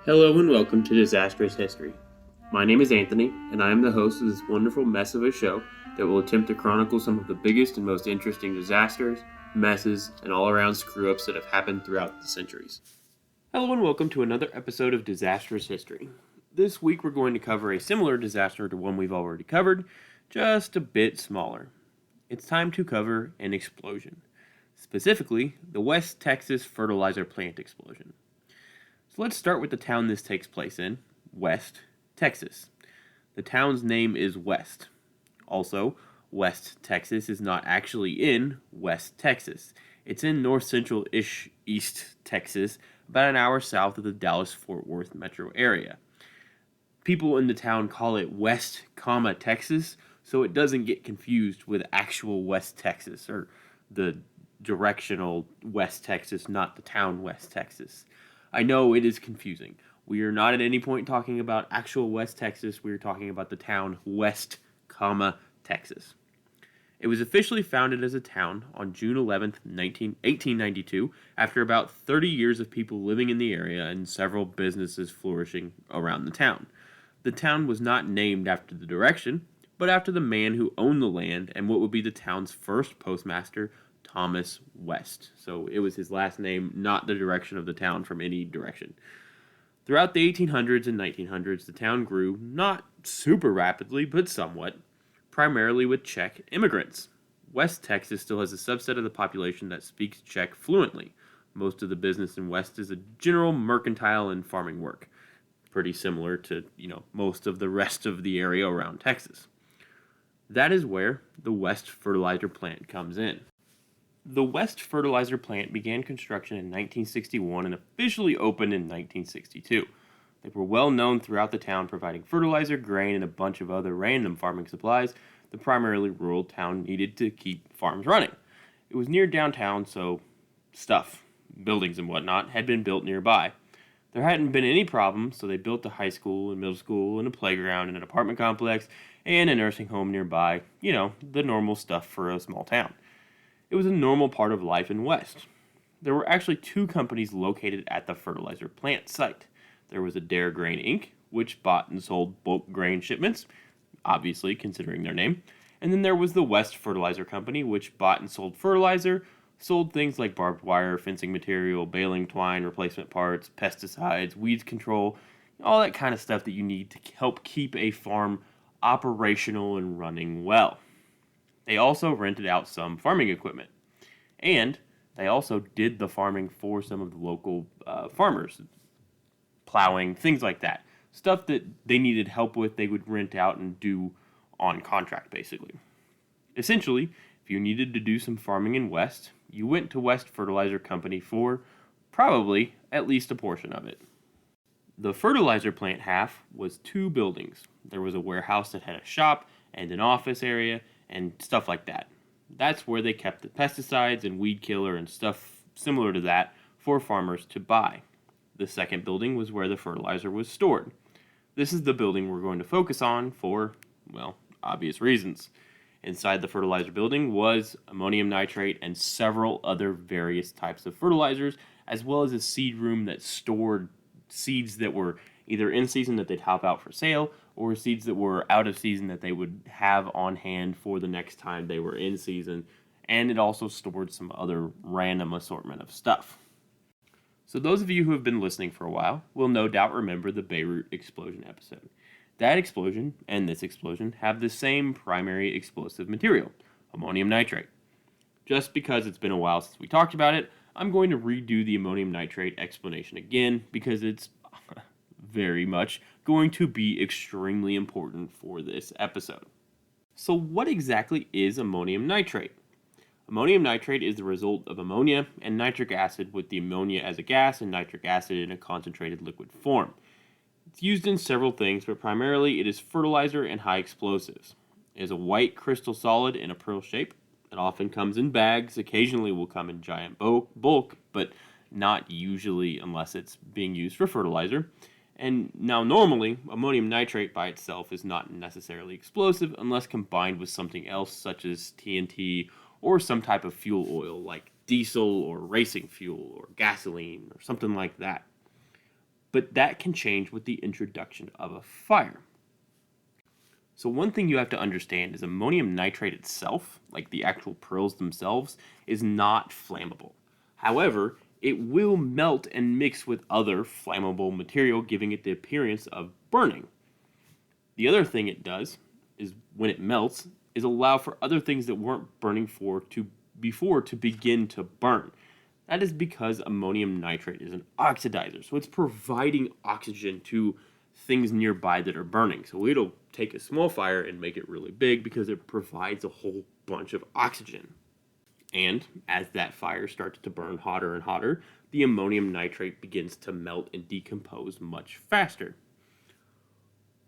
Hello and welcome to Disastrous History. My name is Anthony, and I am the host of this wonderful mess of a show that will attempt to chronicle some of the biggest and most interesting disasters, messes, and all-around screw-ups that have happened throughout the centuries. Hello and welcome to another episode of Disastrous History. This week we're going to cover a similar disaster to one we've already covered, just a bit smaller. It's time to cover an explosion. Specifically, the West Texas fertilizer plant explosion. So let's start with the town this takes place in, West Texas. The town's name is West. Also, West Texas is not actually in West Texas. It's in north-central-ish East Texas, about an hour south of the Dallas-Fort Worth metro area. People in the town call it West, Texas, so it doesn't get confused with actual West Texas, or the directional West Texas, not the town West Texas. I know it is confusing. We are not at any point talking about actual West Texas. We are talking about the town West, Texas. It was officially founded as a town on June 11th, 1892, after about 30 years of people living in the area and several businesses flourishing around the town. The town was not named after the direction, but after the man who owned the land and what would be the town's first postmaster, Thomas West. So it was his last name, not the direction of the town from any direction. Throughout the 1800s and 1900s, the town grew, not super rapidly, but somewhat, primarily with Czech immigrants. West Texas still has a subset of the population that speaks Czech fluently. Most of the business in West is a general mercantile and farming work. Pretty similar to, most of the rest of the area around Texas. That is where the West Fertilizer plant comes in. The West Fertilizer plant began construction in 1961 and officially opened in 1962. They were well known throughout the town, providing fertilizer, grain, and a bunch of other random farming supplies the primarily rural town needed to keep farms running. It was near downtown, so buildings and whatnot, had been built nearby. There hadn't been any problems, so they built a high school and middle school and a playground and an apartment complex and a nursing home nearby. The normal stuff for a small town. It was a normal part of life in West. There were actually two companies located at the fertilizer plant site. There was Adair Grain Inc., which bought and sold bulk grain shipments, obviously considering their name. And then there was the West Fertilizer Company, which bought and sold fertilizer, sold things like barbed wire, fencing material, baling twine, replacement parts, pesticides, weeds control, all that kind of stuff that you need to help keep a farm operational and running well. They also rented out some farming equipment, and they also did the farming for some of the local farmers, plowing, things like that. Stuff that they needed help with, they would rent out and do on contract, basically. Essentially, if you needed to do some farming in West, you went to West Fertilizer Company for probably at least a portion of it. The fertilizer plant half was two buildings. There was a warehouse that had a shop and an office area, and stuff like that. That's where they kept the pesticides and weed killer and stuff similar to that for farmers to buy. The second building was where the fertilizer was stored. This is the building we're going to focus on for, obvious reasons. Inside the fertilizer building was ammonium nitrate and several other various types of fertilizers, as well as a seed room that stored seeds that were either in season that they'd hop out for sale, or seeds that were out of season that they would have on hand for the next time they were in season, and it also stored some other random assortment of stuff. So those of you who have been listening for a while will no doubt remember the Beirut explosion episode. That explosion and this explosion have the same primary explosive material, ammonium nitrate. Just because it's been a while since we talked about it, I'm going to redo the ammonium nitrate explanation again because it's very much going to be extremely important for this episode. So what exactly is ammonium nitrate? Ammonium nitrate is the result of ammonia and nitric acid with the ammonia as a gas and nitric acid in a concentrated liquid form. It's used in several things, but primarily it is fertilizer and high explosives. It is a white crystal solid in a pearl shape. It often comes in bags, occasionally will come in giant bulk, but not usually unless it's being used for fertilizer. And now normally, ammonium nitrate by itself is not necessarily explosive unless combined with something else such as TNT or some type of fuel oil like diesel or racing fuel or gasoline or something like that. but that can change with the introduction of a fire. So one thing you have to understand is ammonium nitrate itself, like the actual pearls themselves, is not flammable. However, it will melt and mix with other flammable material, giving it the appearance of burning. The other thing it does is when it melts is allow for other things that weren't burning before to begin to burn. That is because ammonium nitrate is an oxidizer, so it's providing oxygen to things nearby that are burning. So it'll take a small fire and make it really big because it provides a whole bunch of oxygen. And as that fire starts to burn hotter and hotter, the ammonium nitrate begins to melt and decompose much faster.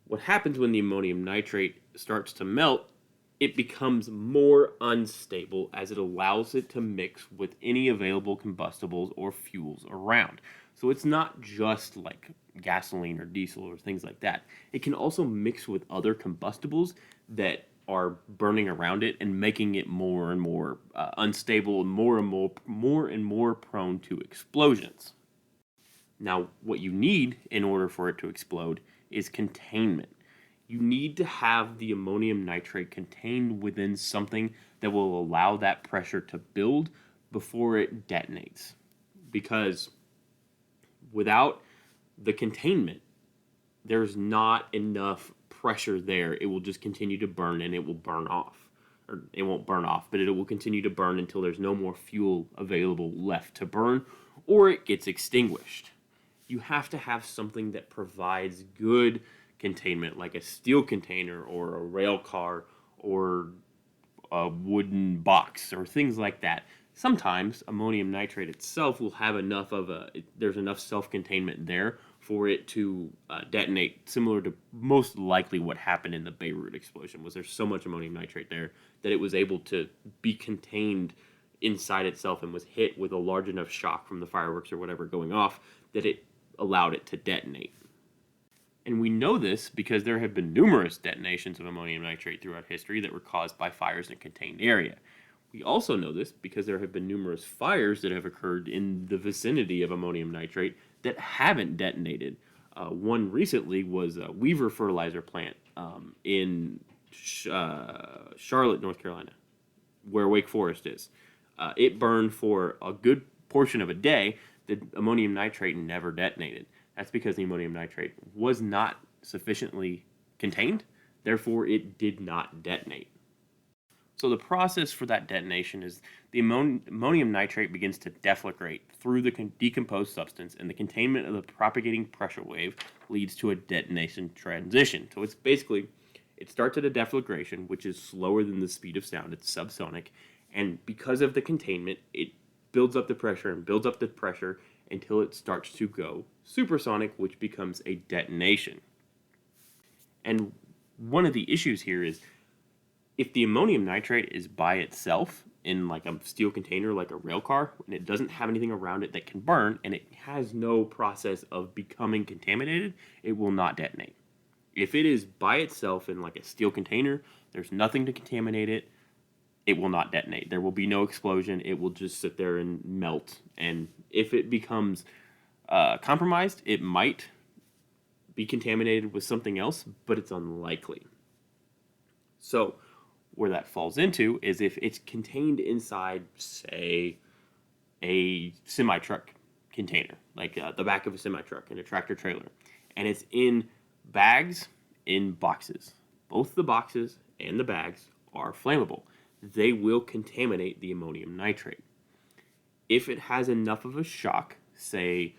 What happens when the ammonium nitrate starts to melt, it becomes more unstable as it allows it to mix with any available combustibles or fuels around. So it's not just like gasoline or diesel or things like that. It can also mix with other combustibles that are burning around it and making it more and more unstable and more prone to explosions. Now, what you need in order for it to explode is containment. You need to have the ammonium nitrate contained within something that will allow that pressure to build before it detonates. Because without the containment, there's not enough pressure there. It will just continue to burn and it will burn off. Or it won't burn off, but it will continue to burn until there's no more fuel available left to burn or it gets extinguished. You have to have something that provides good containment, like a steel container or a rail car or a wooden box or things like that. Sometimes ammonium nitrate itself will have there's enough self-containment there for it to detonate, similar to most likely what happened in the Beirut explosion. Was there's so much ammonium nitrate there that it was able to be contained inside itself and was hit with a large enough shock from the fireworks or whatever going off that it allowed it to detonate. And we know this because there have been numerous detonations of ammonium nitrate throughout history that were caused by fires in a contained area. We also know this because there have been numerous fires that have occurred in the vicinity of ammonium nitrate that haven't detonated. One recently was a Weaver Fertilizer plant in Charlotte, North Carolina, where Wake Forest is. It burned for a good portion of a day. The ammonium nitrate never detonated. That's because the ammonium nitrate was not sufficiently contained, therefore it did not detonate. So the process for that detonation is the ammonium nitrate begins to deflagrate through the decomposed substance, and the containment of the propagating pressure wave leads to a detonation transition. So it's basically, it starts at a deflagration, which is slower than the speed of sound. It's subsonic, and because of the containment, it builds up the pressure and builds up the pressure until it starts to go supersonic, which becomes a detonation. And one of the issues here is if the ammonium nitrate is by itself in like a steel container, like a rail car, and it doesn't have anything around it that can burn, and it has no process of becoming contaminated, it will not detonate. If it is by itself in like a steel container, there's nothing to contaminate it, it will not detonate. There will be no explosion. It will just sit there and melt. And if it becomes compromised, it might be contaminated with something else, but it's unlikely. So where that falls into is if it's contained inside, say, a semi-truck container, like the back of a semi-truck in a tractor trailer, and it's in bags, in boxes. Both the boxes and the bags are flammable. They will contaminate the ammonium nitrate. If it has enough of a shock, say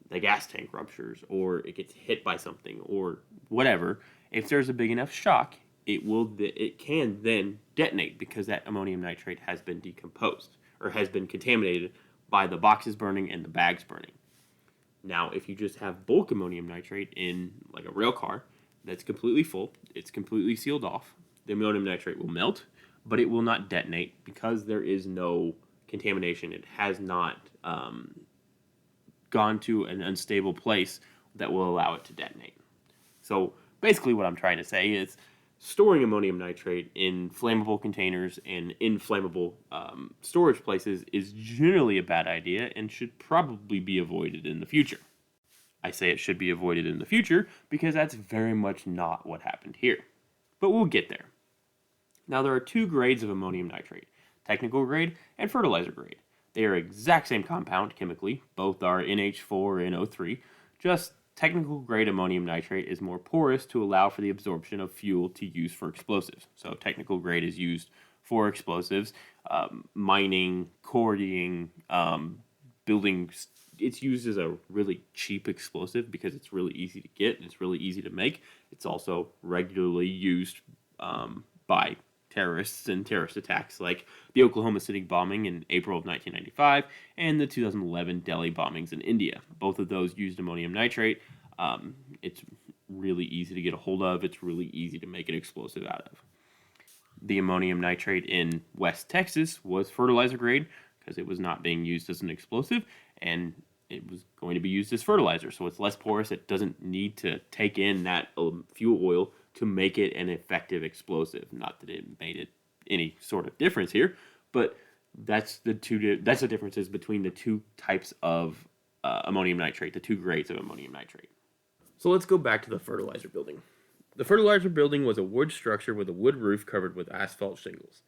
the gas tank ruptures or it gets hit by something or whatever, if there's a big enough shock, it can then detonate because that ammonium nitrate has been decomposed or has been contaminated by the boxes burning and the bags burning. Now, if you just have bulk ammonium nitrate in like a rail car that's completely full, it's completely sealed off, the ammonium nitrate will melt, but it will not detonate because there is no contamination. It has not gone to an unstable place that will allow it to detonate. So basically what I'm trying to say is storing ammonium nitrate in flammable containers and in flammable storage places is generally a bad idea and should probably be avoided in the future. I say it should be avoided in the future because that's very much not what happened here. But we'll get there. Now, there are two grades of ammonium nitrate, technical grade and fertilizer grade. They are exact same compound chemically, both are NH4 and O3, just technical grade ammonium nitrate is more porous to allow for the absorption of fuel to use for explosives. So technical grade is used for explosives, mining, quarrying, building. It's used as a really cheap explosive because it's really easy to get and it's really easy to make. It's also regularly used by terrorists and terrorist attacks like the Oklahoma City bombing in April of 1995 and the 2011 Delhi bombings in India. Both of those used ammonium nitrate. It's really easy to get a hold of. It's really easy to make an explosive out of. The ammonium nitrate in West Texas was fertilizer grade because it was not being used as an explosive and it was going to be used as fertilizer. So it's less porous. It doesn't need to take in that fuel oil to make it an effective explosive. Not that it made it any sort of difference here, but that's the differences between the two types of ammonium nitrate, the two grades of ammonium nitrate. So let's go back to the fertilizer building. The fertilizer building was a wood structure with a wood roof covered with asphalt shingles.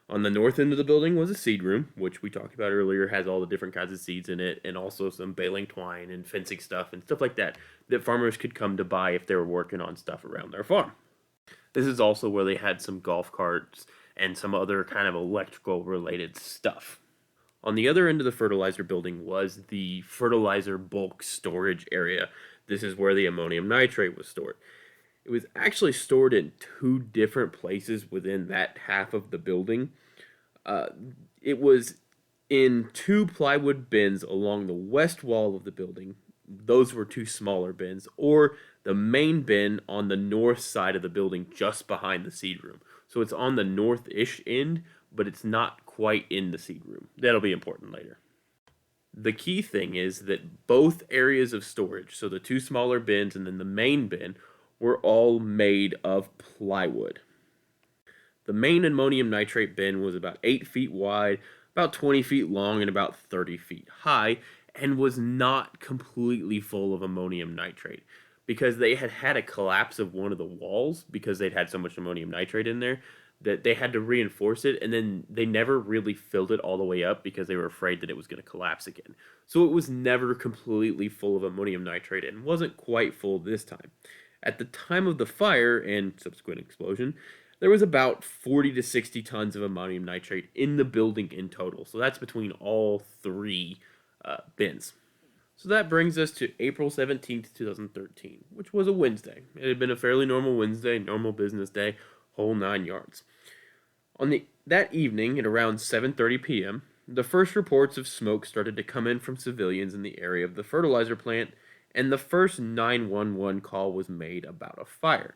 On the north end of the building was a seed room, which we talked about earlier, has all the different kinds of seeds in it, and also some baling twine and fencing stuff and stuff like that farmers could come to buy if they were working on stuff around their farm. This is also where they had some golf carts and some other kind of electrical related stuff. On the other end of the fertilizer building was the fertilizer bulk storage area. This is where the ammonium nitrate was stored. It was actually stored in two different places within that half of the building. It was in two plywood bins along the west wall of the building. Those were two smaller bins, or the main bin on the north side of the building just behind the seed room. So it's on the north-ish end, but it's not quite in the seed room. That'll be important later. The key thing is that both areas of storage, so the two smaller bins and then the main bin, were all made of plywood. The main ammonium nitrate bin was about 8 feet wide, about 20 feet long, and about 30 feet high, and was not completely full of ammonium nitrate because they had had a collapse of one of the walls because they'd had so much ammonium nitrate in there that they had to reinforce it, and then they never really filled it all the way up because they were afraid that it was going to collapse again. So it was never completely full of ammonium nitrate and wasn't quite full this time. At the time of the fire and subsequent explosion, there was about 40 to 60 tons of ammonium nitrate in the building in total. So that's between all three bins. So that brings us to April 17th, 2013, which was a Wednesday. It had been a fairly normal Wednesday, normal business day, whole 9 yards. That evening at around 7:30 p.m., the first reports of smoke started to come in from civilians in the area of the fertilizer plant, and the first 911 call was made about a fire.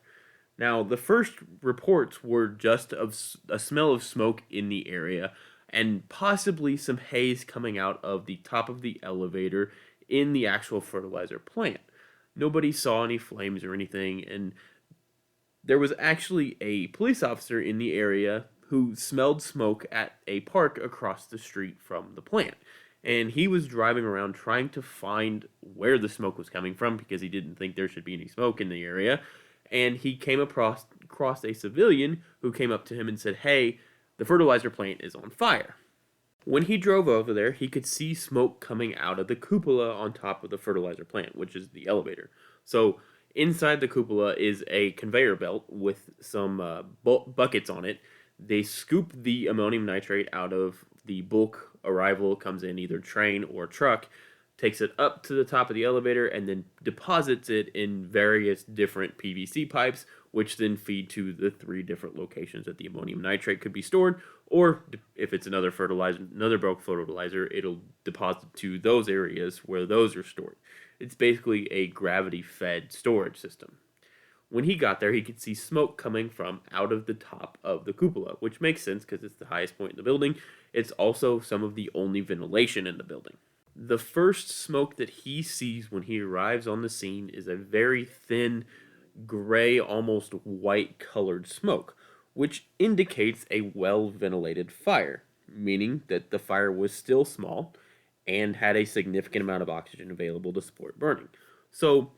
Now, the first reports were just of a smell of smoke in the area and possibly some haze coming out of the top of the elevator in the actual fertilizer plant. Nobody saw any flames or anything, and there was actually a police officer in the area who smelled smoke at a park across the street from the plant. And he was driving around trying to find where the smoke was coming from because he didn't think there should be any smoke in the area. And he came across a civilian who came up to him and said, "Hey, the fertilizer plant is on fire." When he drove over there, he could see smoke coming out of the cupola on top of the fertilizer plant, which is the elevator. So inside the cupola is a conveyor belt with some buckets on it. They scoop the ammonium nitrate out of the bulk arrival. It comes in either train or truck, takes it up to the top of the elevator, and then deposits it in various different PVC pipes, which then feed to the three different locations that the ammonium nitrate could be stored, or if it's another bulk fertilizer, it'll deposit to those areas where those are stored. It's basically a gravity-fed storage system. When he got there, he could see smoke coming from out of the top of the cupola, which makes sense because it's the highest point in the building. It's also some of the only ventilation in the building. The first smoke that he sees when he arrives on the scene is a very thin, gray, almost white-colored smoke, which indicates a well-ventilated fire, meaning that the fire was still small and had a significant amount of oxygen available to support burning. So,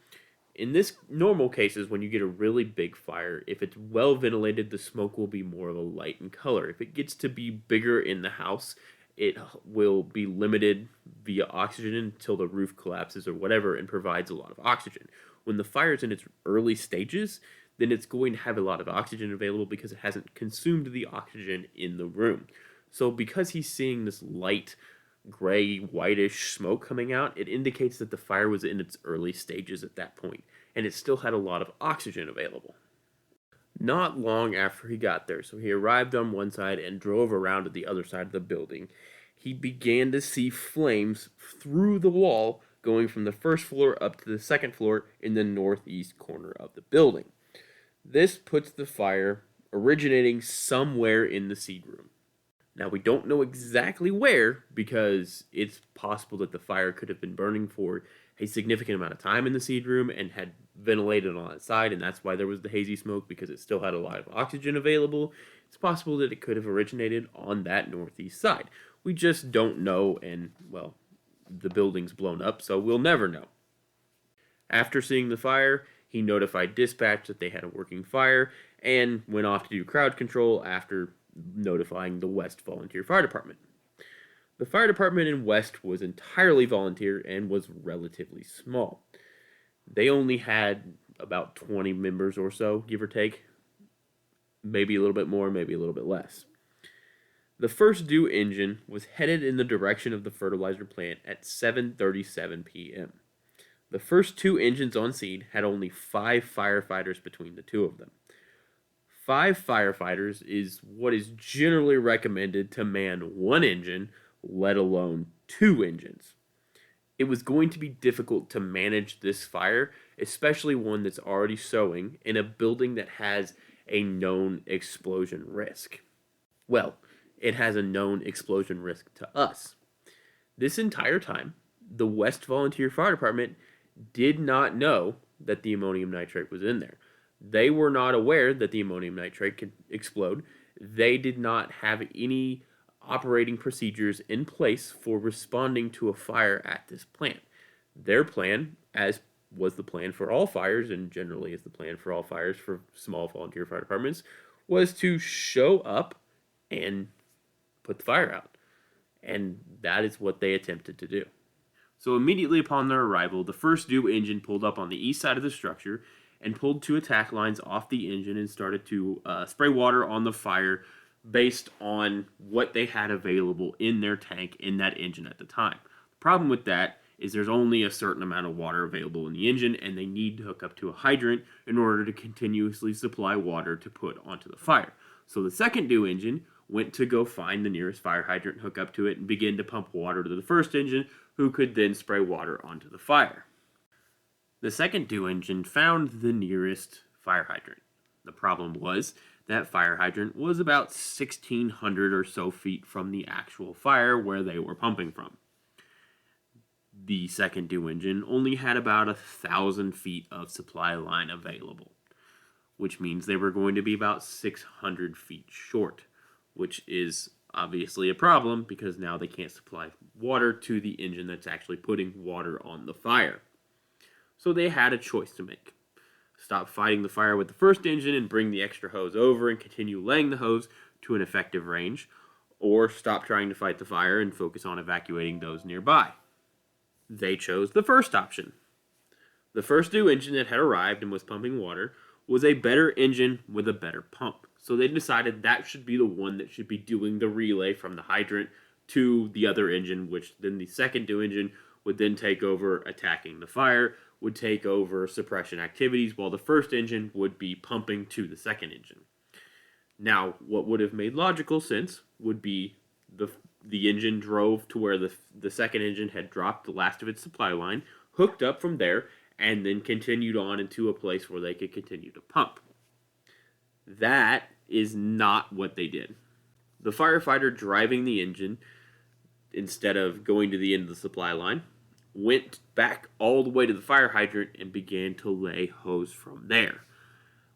in this normal cases, when you get a really big fire, if it's well ventilated, the smoke will be more of a light in color. If it gets to be bigger in the house, it will be limited via oxygen until the roof collapses or whatever and provides a lot of oxygen. When the fire is in its early stages, then it's going to have a lot of oxygen available because it hasn't consumed the oxygen in the room. So because he's seeing this light gray, whitish smoke coming out, it indicates that the fire was in its early stages at that point, and it still had a lot of oxygen available. Not long after he got there, so he arrived on one side and drove around to the other side of the building, he began to see flames through the wall going from the first floor up to the second floor in the northeast corner of the building. This puts the fire originating somewhere in the seed room. Now, we don't know exactly where because it's possible that the fire could have been burning for a significant amount of time in the seed room and had ventilated on its side, and that's why there was the hazy smoke because it still had a lot of oxygen available. It's possible that it could have originated on that northeast side. We just don't know, and, well, the building's blown up, so we'll never know. After seeing the fire, he notified dispatch that they had a working fire and went off to do crowd control after notifying the West Volunteer Fire Department. The fire department in West was entirely volunteer and was relatively small. They only had about 20 members or so, give or take. Maybe a little bit more, maybe a little bit less. The first due engine was headed in the direction of the fertilizer plant at 7:37 p.m. The first two engines on scene had only 5 firefighters between the two of them. 5 firefighters is what is generally recommended to man one engine, let alone 2 engines. It was going to be difficult to manage this fire, especially one that's already sowing in a building that has a known explosion risk. Well, it has a known explosion risk to us. This entire time, the West Volunteer Fire Department did not know that the ammonium nitrate was in there. They were not aware that the ammonium nitrate could explode. They did not have any operating procedures in place for responding to a fire at this plant. Their plan, as was the plan for all fires, and generally is the plan for all fires for small volunteer fire departments, was to show up and put the fire out. And that is what they attempted to do. So immediately upon their arrival, the first due engine pulled up on the east side of the structure and pulled 2 attack lines off the engine and started to spray water on the fire based on what they had available in their tank in that engine at the time. The problem with that is there's only a certain amount of water available in the engine, and they need to hook up to a hydrant in order to continuously supply water to put onto the fire. So the second due engine went to go find the nearest fire hydrant, hook up to it, and begin to pump water to the first engine, who could then spray water onto the fire. The second due engine found the nearest fire hydrant. The problem was that fire hydrant was about 1,600 or so feet from the actual fire where they were pumping from. The second due engine only had about 1,000 feet of supply line available, which means they were going to be about 600 feet short, which is obviously a problem because now they can't supply water to the engine that's actually putting water on the fire. So they had a choice to make. Stop fighting the fire with the first engine and bring the extra hose over and continue laying the hose to an effective range, or stop trying to fight the fire and focus on evacuating those nearby. They chose the first option. The first due engine that had arrived and was pumping water was a better engine with a better pump. So they decided that should be the one that should be doing the relay from the hydrant to the other engine, which then the second due engine would then take over attacking the fire, would take over suppression activities, while the first engine would be pumping to the second engine. Now, what would have made logical sense would be the engine drove to where the second engine had dropped the last of its supply line, hooked up from there, and then continued on into a place where they could continue to pump. That is not what they did. The firefighter driving the engine, instead of going to the end of the supply line, went back all the way to the fire hydrant and began to lay hose from there.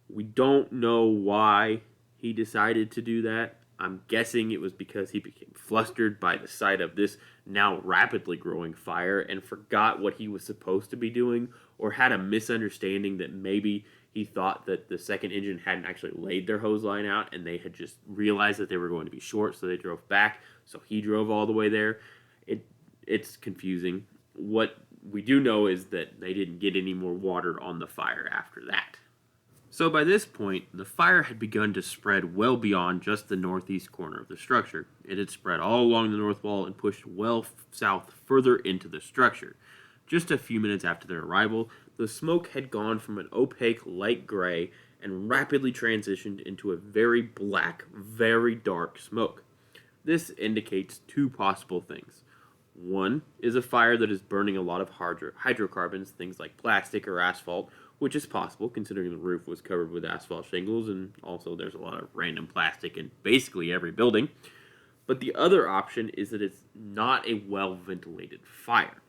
We don't know why he decided to do that. I'm guessing it was because he became flustered by the sight of this now rapidly growing fire and forgot what he was supposed to be doing, or had a misunderstanding that maybe he thought that the second engine hadn't actually laid their hose line out and they had just realized that they were going to be short, so they drove back. So he drove all the way there. It's confusing. What we do know is that they didn't get any more water on the fire after that. So by this point, the fire had begun to spread well beyond just the northeast corner of the structure. It had spread all along the north wall and pushed well south further into the structure. Just a few minutes after their arrival, the smoke had gone from an opaque light gray and rapidly transitioned into a very black, very dark smoke. This indicates two possible things. One is a fire that is burning a lot of hydrocarbons, things like plastic or asphalt, which is possible considering the roof was covered with asphalt shingles, and also there's a lot of random plastic in basically every building. But the other option is that it's not a well-ventilated fire.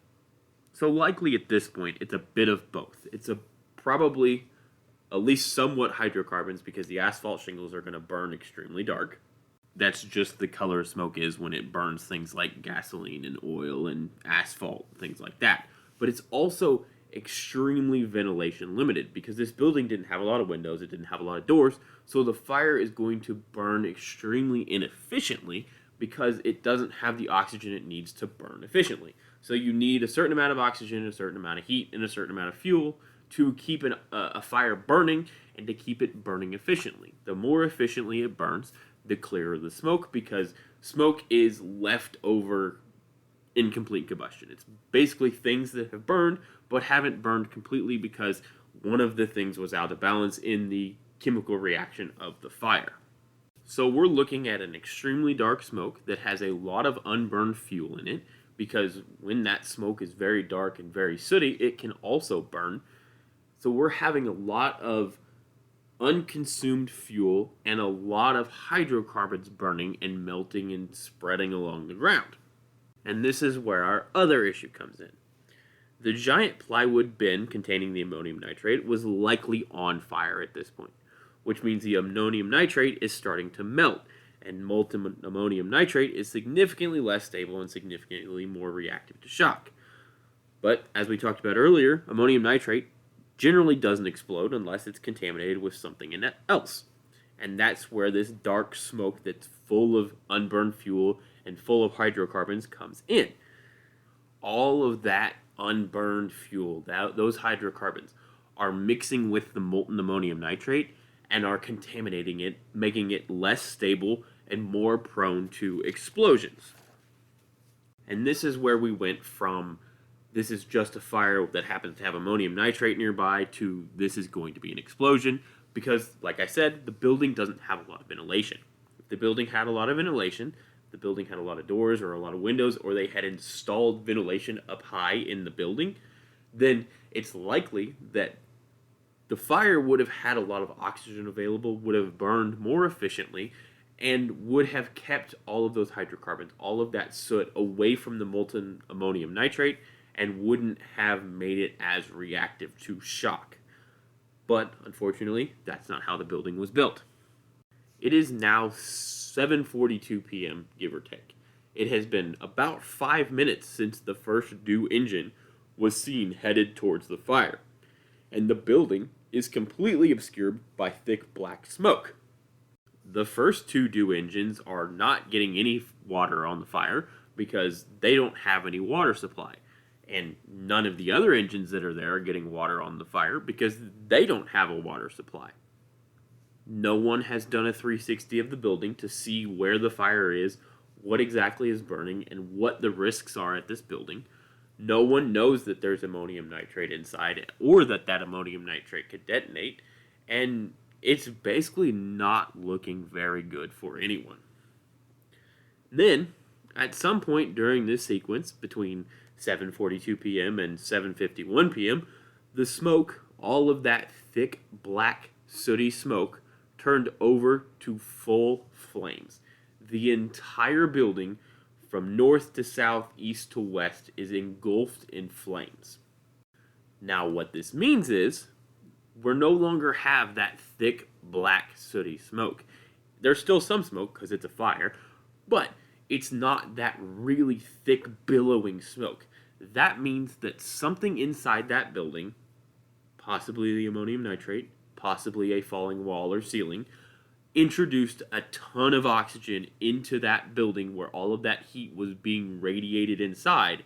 So likely at this point, it's a bit of both. It's probably at least somewhat hydrocarbons because the asphalt shingles are going to burn extremely dark. That's just the color smoke is when it burns things like gasoline and oil and asphalt, things like that. But it's also extremely ventilation limited because this building didn't have a lot of windows, it didn't have a lot of doors, so the fire is going to burn extremely inefficiently because it doesn't have the oxygen it needs to burn efficiently. So you need a certain amount of oxygen, a certain amount of heat, and a certain amount of fuel to keep a fire burning and to keep it burning efficiently. The more efficiently it burns, the clearer the smoke, because smoke is left over incomplete combustion. It's basically things that have burned but haven't burned completely because one of the things was out of balance in the chemical reaction of the fire. So we're looking at an extremely dark smoke that has a lot of unburned fuel in it, because when that smoke is very dark and very sooty, it can also burn. So we're having a lot of unconsumed fuel and a lot of hydrocarbons burning and melting and spreading along the ground. And this is where our other issue comes in. The giant plywood bin containing the ammonium nitrate was likely on fire at this point, which means the ammonium nitrate is starting to melt, and molten ammonium nitrate is significantly less stable and significantly more reactive to shock. But as we talked about earlier, ammonium nitrate generally doesn't explode unless it's contaminated with something else. And that's where this dark smoke that's full of unburned fuel and full of hydrocarbons comes in. All of that unburned fuel, those hydrocarbons, are mixing with the molten ammonium nitrate and are contaminating it, making it less stable and more prone to explosions. And this is where we went from this is just a fire that happens to have ammonium nitrate nearby to this is going to be an explosion because, like I said, the building doesn't have a lot of ventilation. If the building had a lot of ventilation, the building had a lot of doors or a lot of windows, or they had installed ventilation up high in the building, then it's likely that the fire would have had a lot of oxygen available, would have burned more efficiently, and would have kept all of those hydrocarbons, all of that soot away from the molten ammonium nitrate, and wouldn't have made it as reactive to shock. But unfortunately, that's not how the building was built. It is now 7:42 p.m., give or take. It has been about 5 minutes since the first due engine was seen headed towards the fire, and the building is completely obscured by thick black smoke. The first two due engines are not getting any water on the fire because they don't have any water supply. And none of the other engines that are there are getting water on the fire because they don't have a water supply. No one has done a 360 of the building to see where the fire is, what exactly is burning, and what the risks are at this building. No one knows that there's ammonium nitrate inside or that ammonium nitrate could detonate, and it's basically not looking very good for anyone. Then, at some point during this sequence, between 7:42 p.m. and 7:51 p.m., the smoke, all of that thick, black, sooty smoke, turned over to full flames. The entire building, from north to south, east to west, is engulfed in flames. Now, what this means is, we no longer have that thick, black, sooty smoke. There's still some smoke because it's a fire, but it's not that really thick, billowing smoke. That means that something inside that building, possibly the ammonium nitrate, possibly a falling wall or ceiling, introduced a ton of oxygen into that building where all of that heat was being radiated inside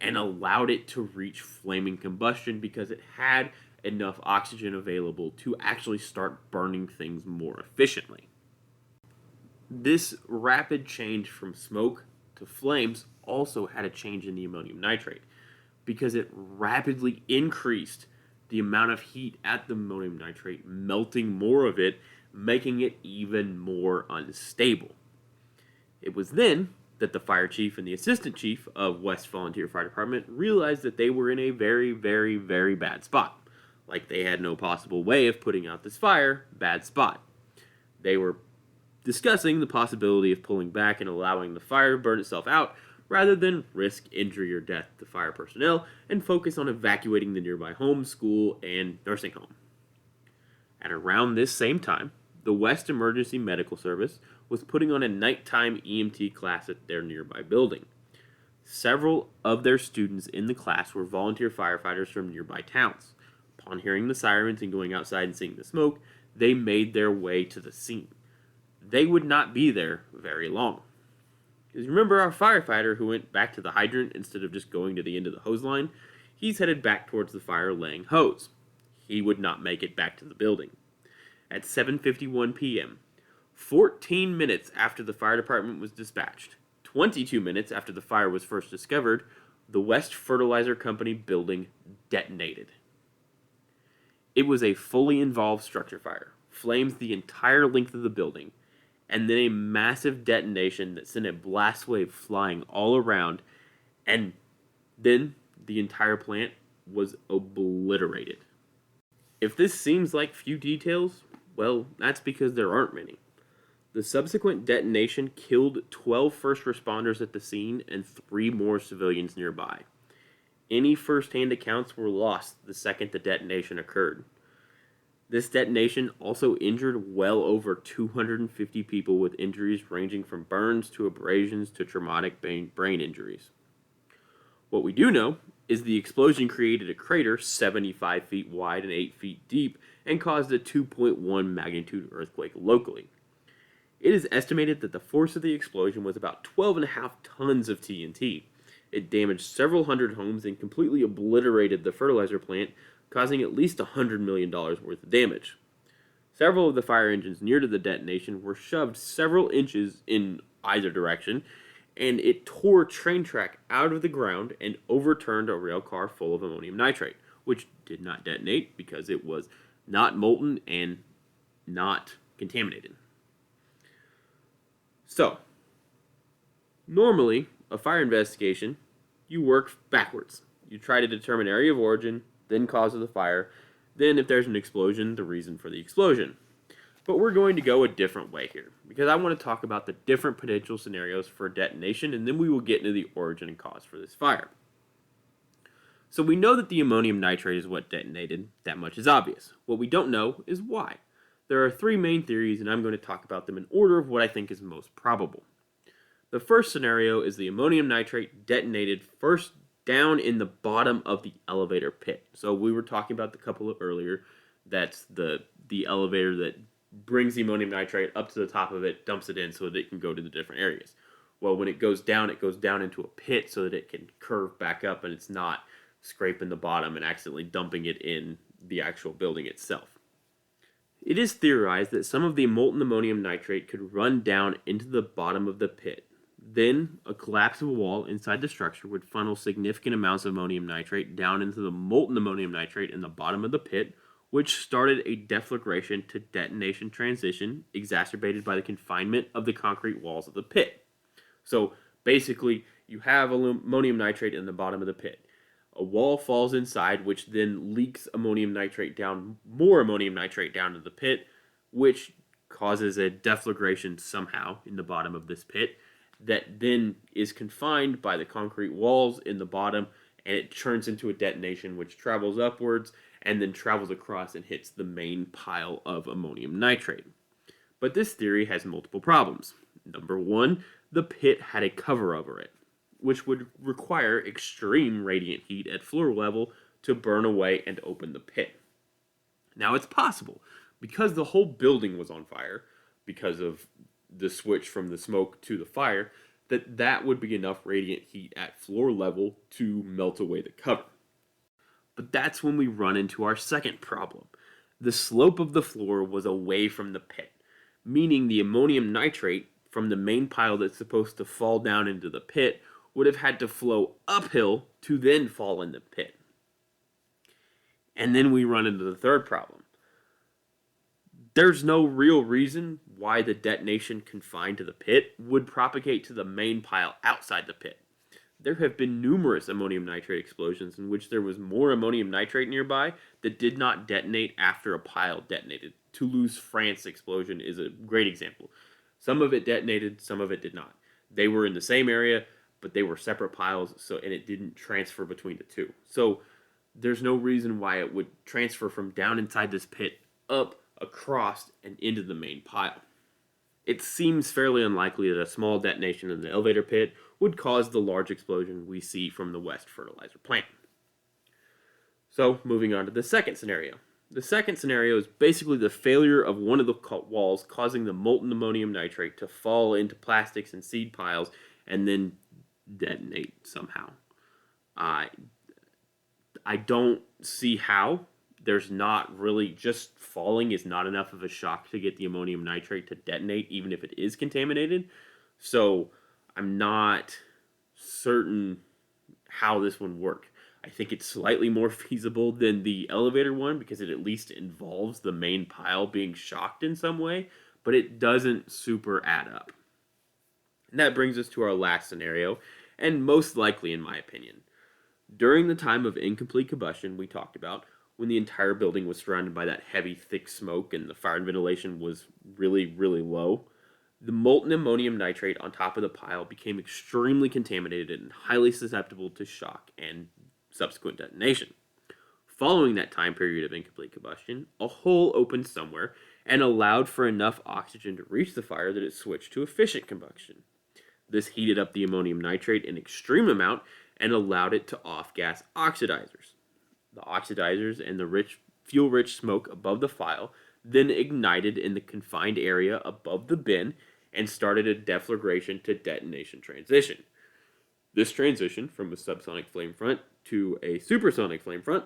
and allowed it to reach flaming combustion because it had enough oxygen available to actually start burning things more efficiently. This rapid change from smoke to flames also had a change in the ammonium nitrate because it rapidly increased the amount of heat at the ammonium nitrate, melting more of it, making it even more unstable. It was then that the fire chief and the assistant chief of West Volunteer Fire Department realized that they were in a very, very, very bad spot. Like they had no possible way of putting out this fire, bad spot. They were discussing the possibility of pulling back and allowing the fire to burn itself out rather than risk injury or death to fire personnel and focus on evacuating the nearby home, school, and nursing home. At around this same time, the West Emergency Medical Service was putting on a nighttime EMT class at their nearby building. Several of their students in the class were volunteer firefighters from nearby towns. Upon hearing the sirens and going outside and seeing the smoke, they made their way to the scene. They would not be there very long. Because remember our firefighter who went back to the hydrant instead of just going to the end of the hose line? He's headed back towards the fire laying hose. He would not make it back to the building. At 7:51 p.m., 14 minutes after the fire department was dispatched, 22 minutes after the fire was first discovered, the West Fertilizer Company building detonated. It was a fully involved structure fire, flames the entire length of the building, and then a massive detonation that sent a blast wave flying all around, and then the entire plant was obliterated. If this seems like few details, well, that's because there aren't many. The subsequent detonation killed 12 first responders at the scene and 3 more civilians nearby. Any first-hand accounts were lost the second the detonation occurred. This detonation also injured well over 250 people with injuries ranging from burns to abrasions to traumatic brain injuries. What we do know is the explosion created a crater 75 feet wide and 8 feet deep and caused a 2.1 magnitude earthquake locally. It is estimated that the force of the explosion was about 12.5 tons of TNT. It damaged several hundred homes and completely obliterated the fertilizer plant, causing at least $100 million worth of damage. Several of the fire engines near to the detonation were shoved several inches in either direction, and it tore train track out of the ground and overturned a rail car full of ammonium nitrate, which did not detonate because it was not molten and not contaminated. So, normally, a fire investigation, you work backwards. You try to determine area of origin, then cause of the fire, then if there's an explosion, the reason for the explosion. But we're going to go a different way here, because I want to talk about the different potential scenarios for detonation, and then we will get into the origin and cause for this fire. So we know that the ammonium nitrate is what detonated, that much is obvious. What we don't know is why. There are 3 main theories, and I'm going to talk about them in order of what I think is most probable. The first scenario is the ammonium nitrate detonated first down in the bottom of the elevator pit. So we were talking about the couple earlier, that's the elevator that brings the ammonium nitrate up to the top of it, dumps it in so that it can go to the different areas. Well, when it goes down into a pit so that it can curve back up and it's not scraping the bottom and accidentally dumping it in the actual building itself. It is theorized that some of the molten ammonium nitrate could run down into the bottom of the pit. Then, a collapsible wall inside the structure would funnel significant amounts of ammonium nitrate down into the molten ammonium nitrate in the bottom of the pit, which started a deflagration to detonation transition exacerbated by the confinement of the concrete walls of the pit. So, basically, you have ammonium nitrate in the bottom of the pit. A wall falls inside, which then leaks ammonium nitrate down, more ammonium nitrate down to the pit, which causes a deflagration somehow in the bottom of this pit that then is confined by the concrete walls in the bottom, and it turns into a detonation which travels upwards and then travels across and hits the main pile of ammonium nitrate. But this theory has multiple problems. Number one, the pit had a cover over it, which would require extreme radiant heat at floor level to burn away and open the pit. Now it's possible, because the whole building was on fire, because of the switch from the smoke to the fire, that would be enough radiant heat at floor level to melt away the cover. But that's when we run into our second problem. The slope of the floor was away from the pit, meaning the ammonium nitrate from the main pile that's supposed to fall down into the pit would have had to flow uphill to then fall in the pit. And then we run into the third problem. There's no real reason why the detonation confined to the pit would propagate to the main pile outside the pit. There have been numerous ammonium nitrate explosions in which there was more ammonium nitrate nearby that did not detonate after a pile detonated. Toulouse, France explosion is a great example. Some of it detonated, some of it did not. They were in the same area, but they were separate piles, and it didn't transfer between the two. So there's no reason why it would transfer from down inside this pit up, across, and into the main pile. It seems fairly unlikely that a small detonation in the elevator pit would cause the large explosion we see from the West Fertilizer plant. So, moving on to the second scenario. The second scenario is basically the failure of one of the walls causing the molten ammonium nitrate to fall into plastics and seed piles and then detonate somehow. I don't see how. There's not really, just falling is not enough of a shock to get the ammonium nitrate to detonate, even if it is contaminated. So I'm not certain how this would work. I think it's slightly more feasible than the elevator one because it at least involves the main pile being shocked in some way, but it doesn't super add up. And that brings us to our last scenario, and most likely in my opinion. During the time of incomplete combustion we talked about, when the entire building was surrounded by that heavy, thick smoke and the fire and ventilation was really, really low, the molten ammonium nitrate on top of the pile became extremely contaminated and highly susceptible to shock and subsequent detonation. Following that time period of incomplete combustion, a hole opened somewhere and allowed for enough oxygen to reach the fire that it switched to efficient combustion. This heated up the ammonium nitrate an extreme amount and allowed it to off-gas oxidizers. The oxidizers and the fuel-rich smoke above the pile then ignited in the confined area above the bin and started a deflagration to detonation transition. This transition from a subsonic flame front to a supersonic flame front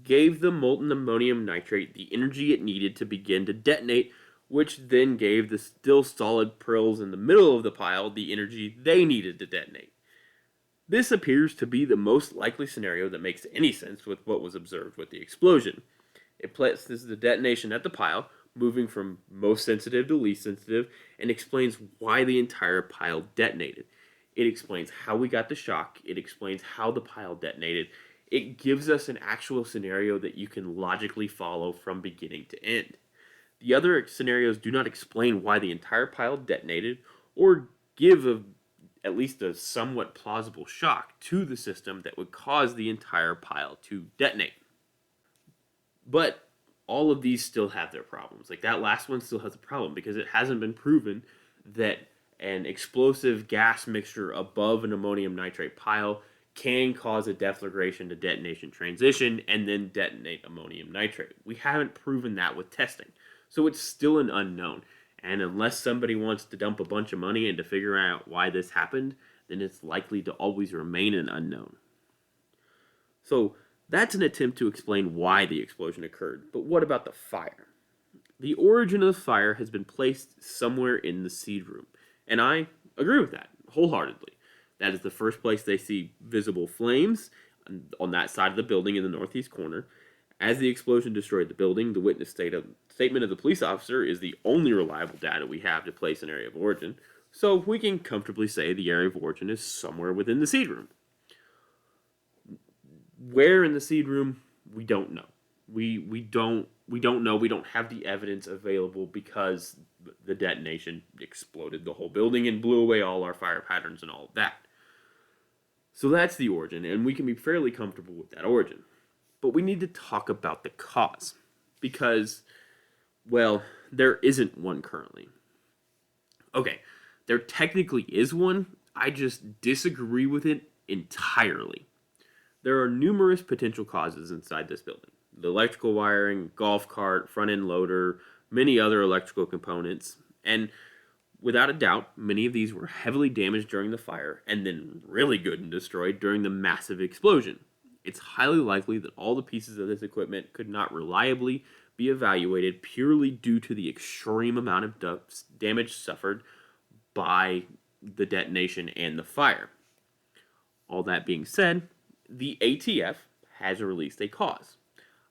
gave the molten ammonium nitrate the energy it needed to begin to detonate, which then gave the still solid pearls in the middle of the pile the energy they needed to detonate. This appears to be the most likely scenario that makes any sense with what was observed with the explosion. It places the detonation at the pile, moving from most sensitive to least sensitive, and explains why the entire pile detonated. It explains how we got the shock. It explains how the pile detonated. It gives us an actual scenario that you can logically follow from beginning to end. The other scenarios do not explain why the entire pile detonated or give at least a somewhat plausible shock to the system that would cause the entire pile to detonate. But all of these still have their problems. Like that last one still has a problem because it hasn't been proven that an explosive gas mixture above an ammonium nitrate pile can cause a deflagration to detonation transition and then detonate ammonium nitrate. We haven't proven that with testing. So it's still an unknown. And unless somebody wants to dump a bunch of money into figuring out why this happened, then it's likely to always remain an unknown. So that's an attempt to explain why the explosion occurred. But what about the fire? The origin of the fire has been placed somewhere in the seed room. And I agree with that wholeheartedly. That is the first place they see visible flames on that side of the building in the northeast corner. As the explosion destroyed the building, the witness statement of the police officer is the only reliable data we have to place an area of origin, so we can comfortably say the area of origin is somewhere within the seed room. Where in the seed room, we don't know. We don't know. We don't have the evidence available because the detonation exploded the whole building and blew away all our fire patterns and all of that. So that's the origin, and we can be fairly comfortable with that origin. But we need to talk about the cause because, well, there isn't one currently. Okay, there technically is one. I just disagree with it entirely. There are numerous potential causes inside this building. The electrical wiring, golf cart, front end loader, many other electrical components, and without a doubt, many of these were heavily damaged during the fire and then really good and destroyed during the massive explosion. It's highly likely that all the pieces of this equipment could not reliably be evaluated purely due to the extreme amount of damage suffered by the detonation and the fire. All that being said, the ATF has released a cause.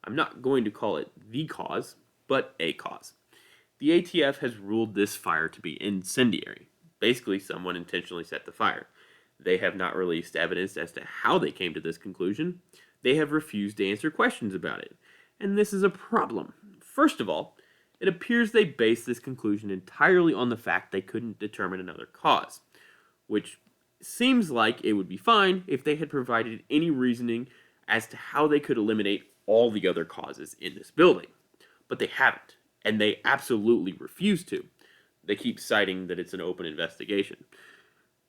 I'm not going to call it the cause, but a cause. The ATF has ruled this fire to be incendiary. Basically, someone intentionally set the fire. They have not released evidence as to how they came to this conclusion. They have refused to answer questions about it. And this is a problem. First of all, it appears they based this conclusion entirely on the fact they couldn't determine another cause, which seems like it would be fine if they had provided any reasoning as to how they could eliminate all the other causes in this building. But they haven't, and they absolutely refuse to. They keep citing that it's an open investigation.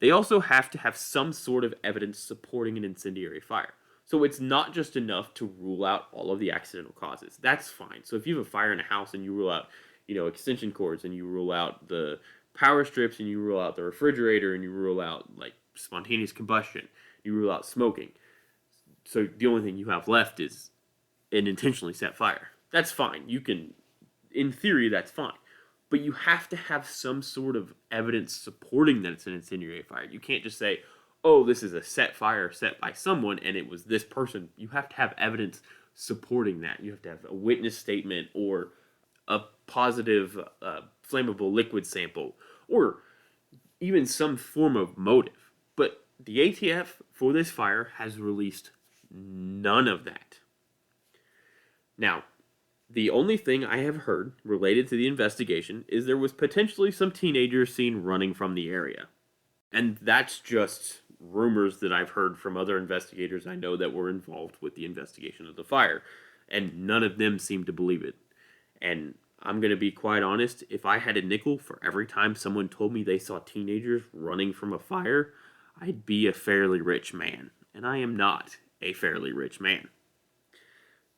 They also have to have some sort of evidence supporting an incendiary fire. So it's not just enough to rule out all of the accidental causes. That's fine. So if you have a fire in a house and you rule out, extension cords, and you rule out the power strips, and you rule out the refrigerator, and you rule out like spontaneous combustion, you rule out smoking. So the only thing you have left is an intentionally set fire. That's fine. You can, in theory, that's fine. But you have to have some sort of evidence supporting that it's an incendiary fire. You can't just say, oh, this is a set fire set by someone and it was this person. You have to have evidence supporting that. You have to have a witness statement or a positive flammable liquid sample or even some form of motive. But the ATF for this fire has released none of that. Now, the only thing I have heard related to the investigation is there was potentially some teenagers seen running from the area. And that's just rumors that I've heard from other investigators I know that were involved with the investigation of the fire. And none of them seem to believe it. And I'm going to be quite honest, if I had a nickel for every time someone told me they saw teenagers running from a fire, I'd be a fairly rich man. And I am not a fairly rich man.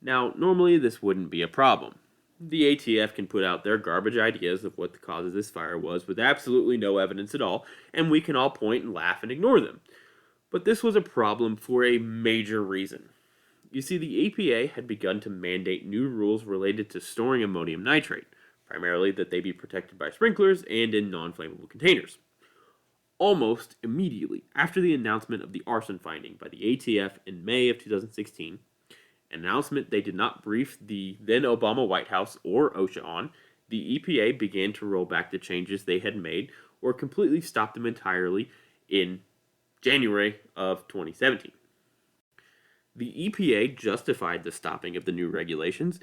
Now, normally this wouldn't be a problem. The ATF can put out their garbage ideas of what the cause of this fire was with absolutely no evidence at all, and we can all point and laugh and ignore them. But this was a problem for a major reason. You see, the EPA had begun to mandate new rules related to storing ammonium nitrate, primarily that they be protected by sprinklers and in non-flammable containers. Almost immediately after the announcement of the arson finding by the ATF in May of 2016, an announcement they did not brief the then Obama White House or OSHA on, the EPA began to roll back the changes they had made or completely stop them entirely in January of 2017. The EPA justified the stopping of the new regulations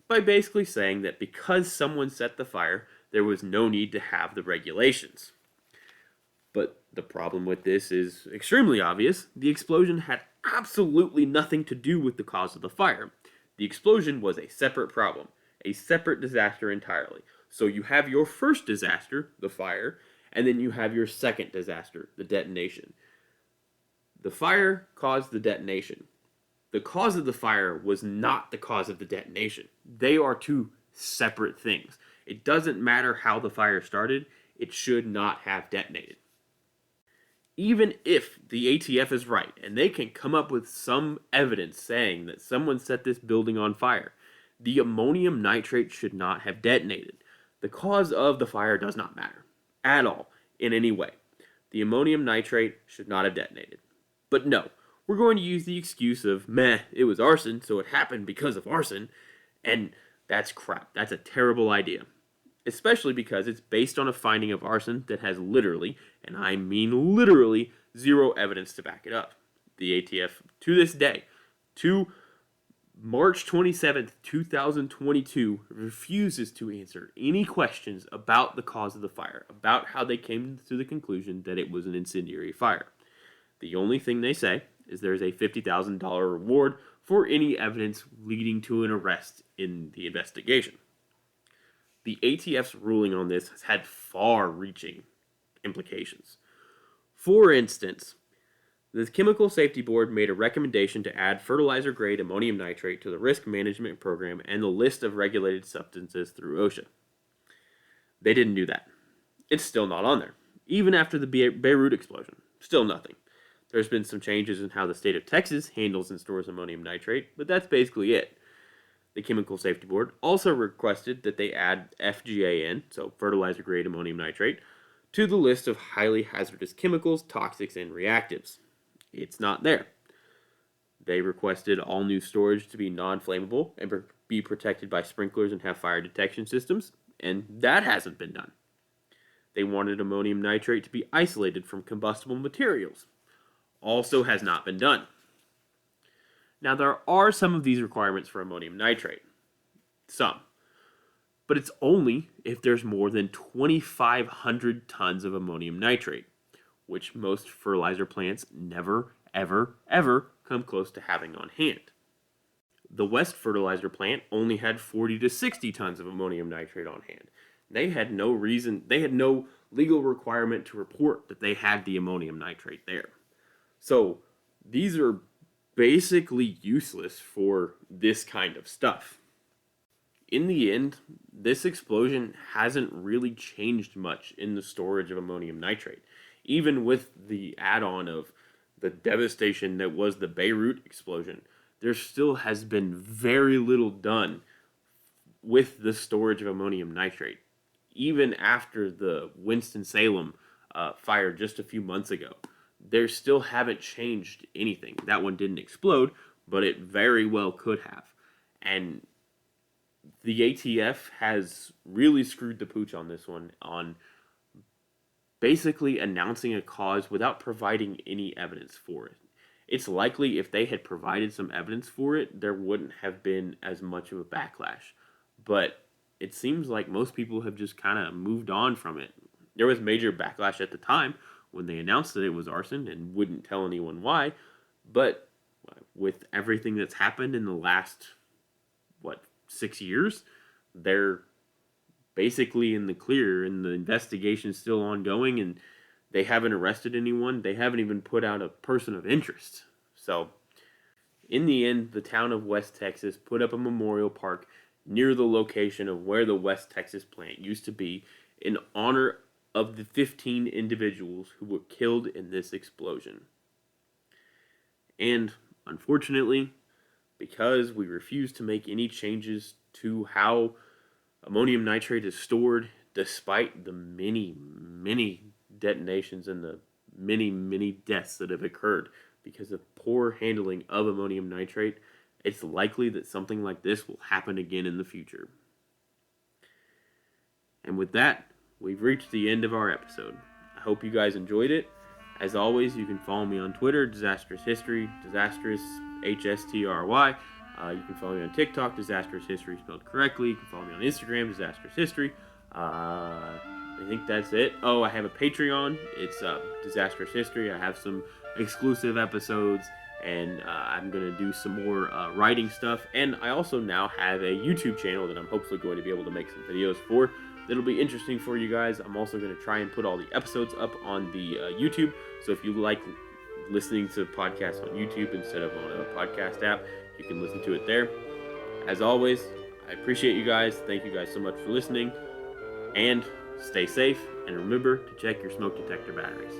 by basically saying that because someone set the fire, there was no need to have the regulations. But the problem with this is extremely obvious. The explosion had absolutely nothing to do with the cause of the fire. The explosion was a separate problem, a separate disaster entirely. So you have your first disaster, the fire, and then you have your second disaster, the detonation. The fire caused the detonation. The cause of the fire was not the cause of the detonation. They are two separate things. It doesn't matter how the fire started, it should not have detonated. Even if the ATF is right, and they can come up with some evidence saying that someone set this building on fire, the ammonium nitrate should not have detonated. The cause of the fire does not matter, at all, in any way. The ammonium nitrate should not have detonated. But no, we're going to use the excuse of, it was arson, so it happened because of arson, and that's crap. That's a terrible idea. Especially because it's based on a finding of arson that has literally, and I mean literally, zero evidence to back it up. The ATF, to this day, to March 27th, 2022, refuses to answer any questions about the cause of the fire, about how they came to the conclusion that it was an incendiary fire. The only thing they say is there's a $50,000 reward for any evidence leading to an arrest in the investigation. The ATF's ruling on this has had far-reaching implications. For instance, the Chemical Safety Board made a recommendation to add fertilizer-grade ammonium nitrate to the risk management program and the list of regulated substances through OSHA. They didn't do that. It's still not on there. Even after the Beirut explosion, still nothing. There's been some changes in how the state of Texas handles and stores ammonium nitrate, but that's basically it. The Chemical Safety Board also requested that they add FGAN, so fertilizer-grade ammonium nitrate, to the list of highly hazardous chemicals, toxics, and reactives. It's not there. They requested all new storage to be non-flammable and be protected by sprinklers and have fire detection systems, and that hasn't been done. They wanted ammonium nitrate to be isolated from combustible materials. Also has not been done. Now, there are some of these requirements for ammonium nitrate. Some. But it's only if there's more than 2,500 tons of ammonium nitrate, which most fertilizer plants never, ever, ever come close to having on hand. The West fertilizer plant only had 40 to 60 tons of ammonium nitrate on hand. They had no legal requirement to report that they had the ammonium nitrate there. So these are basically useless for this kind of stuff. In the end, this explosion hasn't really changed much in the storage of ammonium nitrate. Even with the add-on of the devastation that was the Beirut explosion, there still has been very little done with the storage of ammonium nitrate. Even after the Winston-Salem fire just a few months ago, they still haven't changed anything. That one didn't explode, but it very well could have. And the ATF has really screwed the pooch on this one, on basically announcing a cause without providing any evidence for it. It's likely if they had provided some evidence for it, there wouldn't have been as much of a backlash. But it seems like most people have just kind of moved on from it. There was major backlash at the time when they announced that it was arson and wouldn't tell anyone why. But with everything that's happened in the last, 6 years, they're basically in the clear, and the investigation's still ongoing, and they haven't arrested anyone. They haven't even put out a person of interest. So, in the end, the town of West Texas put up a memorial park near the location of where the West Texas plant used to be in honor of the 15 individuals who were killed in this explosion. And, unfortunately, because we refuse to make any changes to how ammonium nitrate is stored, despite the many, many detonations and the many, many deaths that have occurred because of poor handling of ammonium nitrate, it's likely that something like this will happen again in the future. And with that, we've reached the end of our episode. I hope you guys enjoyed it. As always, you can follow me on Twitter, Disastrous History, Disastrous HSTRY. You can follow me on TikTok, Disastrous History spelled correctly. You can follow me on Instagram, Disastrous History. I think that's it. Oh, I have a Patreon. It's Disastrous History. I have some exclusive episodes, and I'm going to do some more writing stuff. And I also now have a YouTube channel that I'm hopefully going to be able to make some videos for. That'll be interesting for you guys. I'm also going to try and put all the episodes up on the YouTube. So if you like listening to podcasts on YouTube instead of on a podcast app, you can listen to it there. As always, I appreciate you guys. Thank you guys so much for listening. And stay safe. And remember to check your smoke detector batteries.